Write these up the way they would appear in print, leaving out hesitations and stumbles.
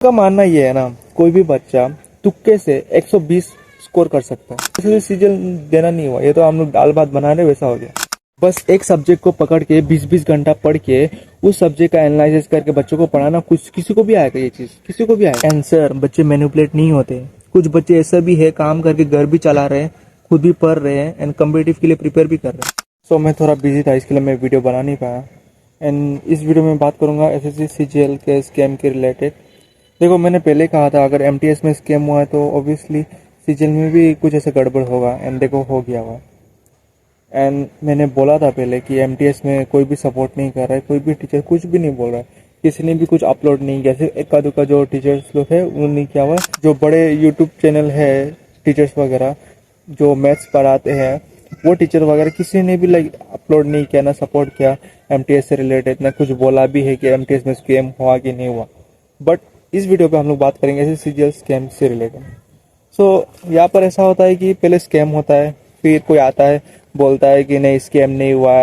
का मानना ये है ना, कोई भी बच्चा तुक्के से 120 स्कोर कर सकता है। इसलिए सीजन देना नहीं हुआ, ये तो हम लोग दाल भात बना रहे वैसा हो गया। बस एक सब्जेक्ट को पकड़ के 20-20 घंटा पढ़ के उस सब्जेक्ट का एनालिसिस करके बच्चों को पढ़ाना, कुछ किसी को भी आएगा, ये चीज किसी को भी आएगा। आंसर बच्चे मैनिपुलेट नहीं होते। कुछ बच्चे ऐसा भी है, काम करके घर भी चला रहे हैं, खुद भी पढ़ रहे हैं एंड कम्पिटिटिव के लिए प्रिपेयर भी कर रहे हैं। सो मैं थोड़ा बिजी था, इसके लिए मैं वीडियो बना नहीं पाया। एंड इस वीडियो में बात करूंगा एसएससी सीजीएल के स्कैम के रिलेटेड। देखो, मैंने पहले कहा था अगर एमटीएस में स्कैम हुआ है तो ऑब्वियसली सीजीएल में भी कुछ ऐसा गड़बड़ होगा। एंड देखो, हो गया हुआ। एंड मैंने बोला था पहले कि एमटीएस में कोई भी सपोर्ट नहीं कर रहा है, कोई भी टीचर कुछ भी नहीं बोल रहा है, किसी ने भी कुछ अपलोड नहीं किया। सिर्फ इक्का दुक्का जो टीचर्स लोग है उन्होंने किया हुआ। जो बड़े यूट्यूब चैनल है टीचर्स वगैरह जो मैथ्स पढ़ाते हैं, वो टीचर वगैरह किसी ने भी अपलोड नहीं किया, ना सपोर्ट किया एमटीएस से रिलेटेड, ना कुछ बोला भी है कि एमटीएस में स्कैम हुआ कि नहीं हुआ। बट इस वीडियो पे हम लोग बात करेंगे ऐसे सीजीएल स्कैम से रिलेटेड। सो यहाँ पर ऐसा होता है कि पहले स्कैम होता है, फिर कोई आता है बोलता है कि नहीं स्कैम नहीं हुआ,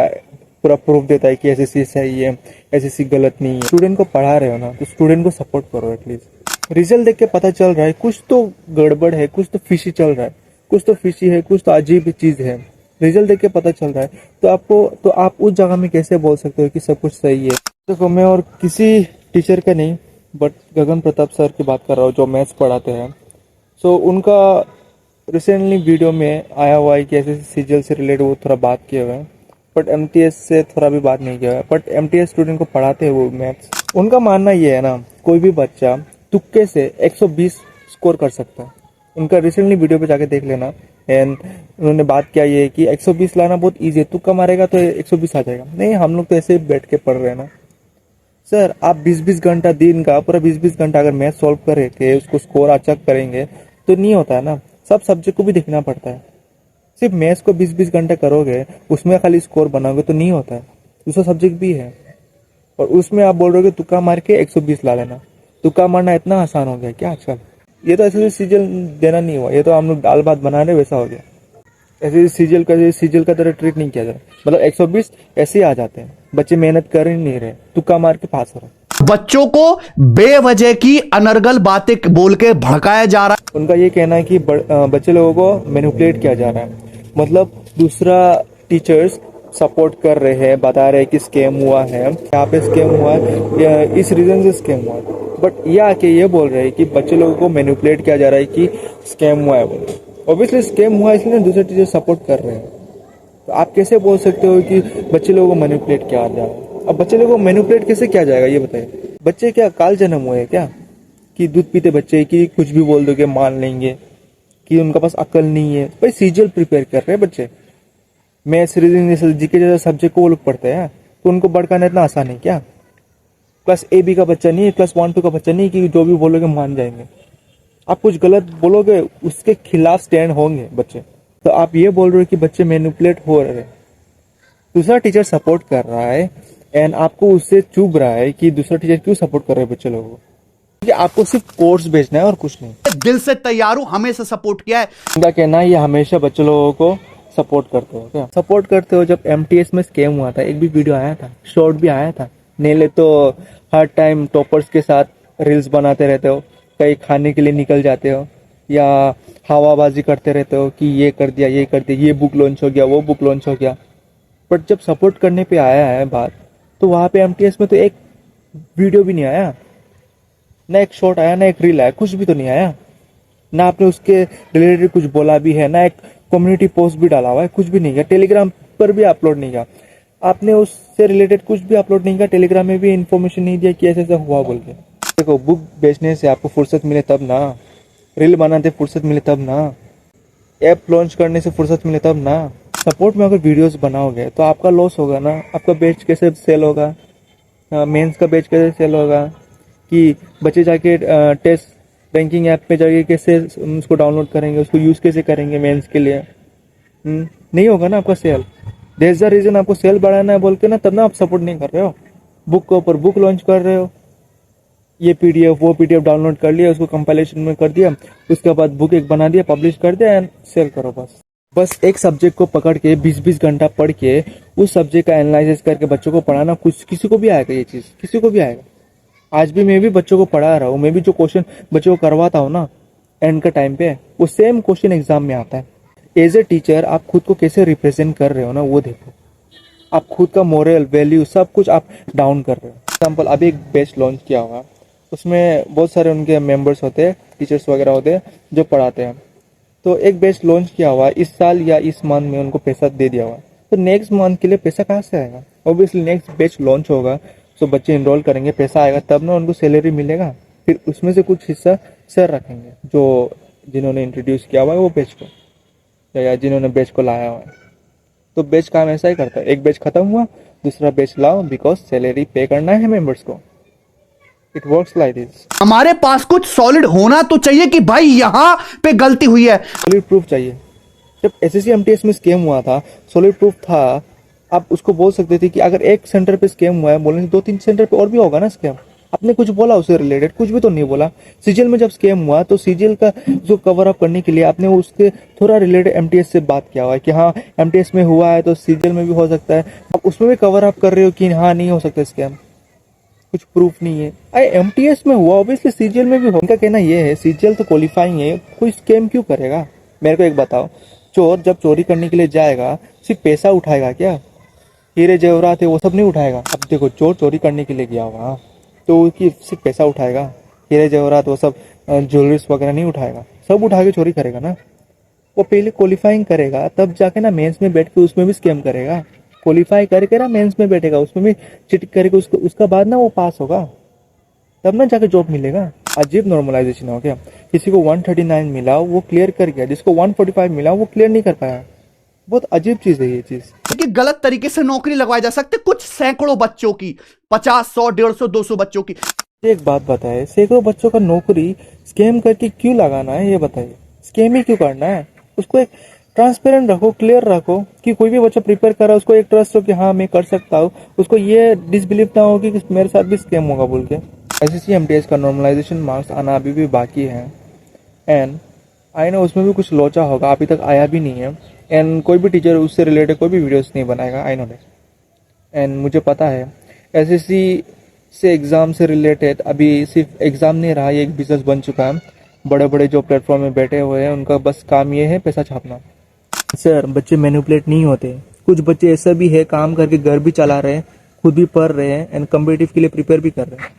पूरा प्रूफ देता है कि एसएससी सही है, एसएससी गलत नहीं है। स्टूडेंट को पढ़ा रहे हो ना, तो स्टूडेंट को सपोर्ट करो एटलीस्ट। रिजल्ट देख के पता चल रहा है कुछ तो गड़बड़ है, कुछ तो फिशी चल रहा है, कुछ तो फिशी है, कुछ तो अजीब चीज है। रिजल्ट देख के पता चल रहा है तो आप उस जगह में कैसे बोल सकते हो कि सब कुछ सही है। देखो, मैं और किसी टीचर का नहीं बट गगन प्रताप सर की बात कर रहा हूँ जो मैथ्स पढ़ाते हैं। सो उनका रिसेंटली वीडियो में आया हुआ है कि ऐसे सीजीएल से रिलेटेड वो थोड़ा बात किए हुए हैं, बट एमटीएस से थोड़ा भी बात नहीं किया है। बट एमटीएस स्टूडेंट को पढ़ाते हैं वो मैथ्स। उनका मानना ये है ना, कोई भी बच्चा तुक्के से 120 स्कोर कर सकता है। उनका रिसेंटली वीडियो पे जाके देख लेना। एंड उन्होंने बात किया ये कि 120 लाना बहुत ईजी है, तुक्का मारेगा तो 120 आ जाएगा। नहीं, हम लोग तो ऐसे ही बैठ के पढ़ रहे हैं ना सर। आप 20-20 घंटा दिन का पूरा 20-20 घंटा अगर मैथ सॉल्व करके उसको स्कोर अच्छा करेंगे तो नहीं होता है ना। सब सब्जेक्ट को भी देखना पड़ता है। सिर्फ मैथ्स को 20-20 घंटे करोगे, उसमें खाली स्कोर बनाओगे तो नहीं होता है। दूसरा सब्जेक्ट भी है और उसमें आप बोल रहे हो कि तुक्का मार के 120 ला लेना। तुक्का मारना इतना आसान हो गया क्या आजकल? ये तो ऐसे सीजीएल देना नहीं हुआ, ये तो हम लोग दाल भात बना रहे वैसा हो गया। ऐसे सीजीएल का तरह ट्रीट नहीं किया जाए। मतलब 120 ऐसे ही आ जाते हैं, बच्चे मेहनत कर ही नहीं रहे, तुक्का मार के पास हो रहे। बच्चों को बेवजह की अनर्गल बातें बोल के भड़काया जा रहा है। उनका ये कहना है कि बच्चे लोगों को मैनिपुलेट किया जा रहा है। मतलब दूसरा टीचर्स सपोर्ट कर रहे हैं, बता रहे हैं कि स्कैम हुआ है, यहाँ पे स्कैम हुआ है, इस रीजन से स्कैम हुआ है। बट ये आके ये बोल रहे हैं कि बच्चे लोगों को मैनिपुलेट किया जा रहा है कि स्कैम हुआ है। ऑब्वियसली स्कैम हुआ है, इसलिए दूसरे टीचर सपोर्ट कर रहे हैं। तो आप कैसे बोल सकते हो कि बच्चे लोगों को मैनिपुलेट किया जा रहा है? अब बच्चे लोगों को मैनिपुलेट कैसे किया जाएगा ये बताइए? बच्चे क्या काल जन्म हुए हैं क्या कि दूध पीते बच्चे कि कुछ भी बोल दोगे मान लेंगे, कि उनका पास अकल नहीं है? भाई सीजीएल प्रिपेयर कर रहे हैं बच्चे, मैथ्स रीजनिंग जीके जैसे सब्जेक्ट को वो लोग पढ़ते हैं, तो उनको भड़काना इतना आसान है क्या? क्लास ए बी का बच्चा नहीं है, क्लास 1-2 का बच्चा नहीं कि जो भी बोलोगे मान जाएंगे। आप कुछ गलत बोलोगे उसके खिलाफ स्टैंड होंगे बच्चे। तो आप ये बोल रहे हो कि बच्चे मैनिपुलेट हो रहे हैं। दूसरा टीचर सपोर्ट कर रहा है एंड आपको उससे चुभ रहा है कि दूसरा टीचर क्यों सपोर्ट कर रहे हैं बच्चे लोगों को, क्योंकि आपको सिर्फ कोर्स भेजना है और कुछ नहीं। दिल से तैयार हूं, हमेशा सपोर्ट किया है। उनका कहना है ये हमेशा बच्चे लोगों को सपोर्ट करते हो क्या? सपोर्ट करते हो। जब एमटीएस में स्कैम हुआ था, एक भी वीडियो आया था, शॉर्ट भी आया था। नेले तो हर टाइम टॉपर्स के साथ रील्स बनाते रहते हो, कहीं खाने के लिए निकल जाते हो या हवाबाजी करते रहते हो कि ये कर दिया, ये कर दिया, ये बुक लॉन्च हो गया, वो बुक लॉन्च हो गया। बट जब सपोर्ट करने पे आया है बात, तो वहां पे एमटीएस में तो एक वीडियो भी नहीं आया, ना एक शॉर्ट आया, ना एक रील आया, कुछ भी तो नहीं आया। ना आपने उसके रिलेटेड कुछ बोला भी है, ना एक कम्युनिटी पोस्ट भी डाला हुआ है, कुछ भी नहीं किया। टेलीग्राम पर भी अपलोड नहीं किया आपने, उससे रिलेटेड कुछ भी अपलोड नहीं किया। टेलीग्राम में भी इन्फॉर्मेशन नहीं दिया कि ऐसा ऐसा हुआ बोल के। देखो, बुक बेचने से आपको फुर्सत मिले तब ना, रील बनाते फुर्सत मिले तब ना, ऐप लॉन्च करने से फुर्सत मिले तब ना। सपोर्ट में अगर वीडियोस बनाओगे तो आपका लॉस होगा ना। आपका बैच कैसे सेल होगा, मेंस का बैच कैसे सेल होगा, कि बच्चे जाके टेस्ट रैंकिंग ऐप पे जाके कैसे उसको डाउनलोड करेंगे, उसको यूज कैसे करेंगे मेंस के लिए। नहीं होगा ना आपका sale. That is the reason आपको सेल बढ़ाना है बोल के ना, तब ना आप सपोर्ट नहीं कर रहे हो। बुक के ऊपर बुक लॉन्च कर रहे हो, ये पीडीएफ वो पीडीएफ डाउनलोड कर लिया, उसको कंपाइलेशन में कर दिया, उसके बाद बुक एक बना दिया, पब्लिश कर दिया एंड सेल करो। बस एक सब्जेक्ट को पकड़ के 20-20 घंटा पढ़ के उस सब्जेक्ट का एनालिसिस करके बच्चों को पढ़ाना, कुछ किसी को भी आएगा, ये चीज किसी को भी आएगा। आज भी मैं भी बच्चों को पढ़ा रहा हूँ, मैं भी जो क्वेश्चन बच्चों को करवाता हूँ ना एंड का टाइम पे, वो सेम क्वेश्चन एग्जाम में आता है। एज ए टीचर आप खुद को कैसे रिप्रेजेंट कर रहे हो ना, वो देखो। आप खुद का मोरल वैल्यू सब कुछ आप डाउन कर रहे हो। एग्जाम्पल अभी एक बैच लॉन्च किया हुआ, उसमें बहुत सारे उनके मेंबर्स होते हैं, टीचर्स वगैरह होते हैं जो पढ़ाते हैं। तो एक बैच लॉन्च किया हुआ इस साल या इस मंथ में उनको पैसा दे दिया हुआ, तो नेक्स्ट मंथ के लिए पैसा कहाँ से आएगा? ऑब्वियसली नेक्स्ट बैच लॉन्च होगा तो बच्चे इनरोल करेंगे, पैसा आएगा तब ना उनको सैलरी मिलेगा। फिर उसमें से कुछ हिस्सा सर रखेंगे जो जिन्होंने इंट्रोड्यूस किया हुआ है वो बैच को, या जिन्होंने बैच को लाया हुआ है। तो बैच काम ऐसा ही करता है, एक बैच खत्म हुआ दूसरा बैच लाओ, बिकॉज सैलरी पे करना है मेंबर्स को। It works like this. हमारे पास कुछ सॉलिड होना तो चाहिए कि भाई यहां पे गलती हुई है। सॉलिड प्रूफ चाहिए। जब एसएससी एमटीएस में स्कैम हुआ था, सॉलिड प्रूफ था। आप उसको बोल सकते थे कि अगर एक सेंटर पे स्कैम हुआ है, बोलने से 2-3 सेंटर पे और भी होगा ना स्कैम। आपने कुछ बोला उससे रिलेटेड? कुछ भी तो नहीं बोला। सीजीएल में जब स्कैम हुआ तो सीजीएल का जो कवर अप करने के लिए आपने उसके थोड़ा रिलेटेड एमटीएस से बात किया हुआ है कि हाँ एमटीएस में हुआ है तो सीजीएल में भी हो सकता है। आप उसमें भी कवर अप कर रहे हो कि हाँ नहीं हो सकता स्कैम, कुछ प्रूफ नहीं है। अरे एमटीएस में हुआ, ऑब्वियसली सीजीएल में भी हो। उनका कहना ये है सीजीएल तो क्वालिफाइंग है, कोई स्कैम क्यों करेगा? मेरे को एक बताओ, चोर जब चोरी करने के लिए जाएगा सिर्फ पैसा उठाएगा क्या? हीरे जवाहरात है वो सब नहीं उठाएगा? अब देखो चोर चोरी करने के लिए गया होगा तो उसकी सिर्फ पैसा उठाएगा, हीरे जवाहरात वो सब ज्वेलरीज वगैरह नहीं उठाएगा, सब उठा के चोरी करेगा ना। वो पहले क्वालिफाइंग करेगा तब जाके ना मेंस में बैठ के उसमें भी स्कैम करेगा। क्वालिफाई करके ना मेंस में बैठेगा, उसमें भी चिटिंग करेगा, उसका बाद ना वो पास होगा, तब ना जाके जॉब मिलेगा। अजीब नॉर्मलाइजेशन हो गया। किसी को 139 मिला वो क्लियर कर गया, जिसको 145 मिला वो क्लियर नहीं कर पाया। बहुत अजीब चीज है ये चीज। कि गलत तरीके से नौकरी लगवाई जा सकती, कुछ सैकड़ों बच्चों की, 50, 100, 150, 200 बच्चों की। एक बात बताए, सैकड़ों बच्चों का नौकरी स्कैम करके क्यों लगाना है? ये बताइए, स्कैम ही क्यों करना है? उसको एक ट्रांसपेरेंट रखो, क्लियर रखो कि कोई भी बच्चा प्रिपेयर कर रहा है उसको एक ट्रस्ट हो कि हाँ मैं कर सकता हूँ, उसको ये डिसबिलीव ना हो कि मेरे साथ भी स्कैम होगा बोल के। एसएससी एमटीएस का नॉर्मलाइजेशन मार्क्स आना अभी भी बाकी है, एंड आई नो उसमें भी कुछ लोचा होगा, अभी तक आया भी नहीं है। एंड कोई भी टीचर उससे रिलेटेड कोई भी वीडियोस नहीं बनाएगा, आई नो दैट। एंड मुझे पता है एसएससी से एग्जाम से रिलेटेड अभी सिर्फ एग्जाम नहीं रहा, ये एक बिजनेस बन चुका है। बड़े बड़े जो प्लेटफॉर्म में बैठे हुए हैं उनका बस काम ये है पैसा छापना। सर बच्चे मैनिपुलेट नहीं होते, कुछ बच्चे ऐसा भी है काम करके घर भी चला रहे हैं, खुद भी पढ़ रहे हैं एंड कॉम्पिटिटिव के लिए प्रिपेयर भी कर रहे हैं।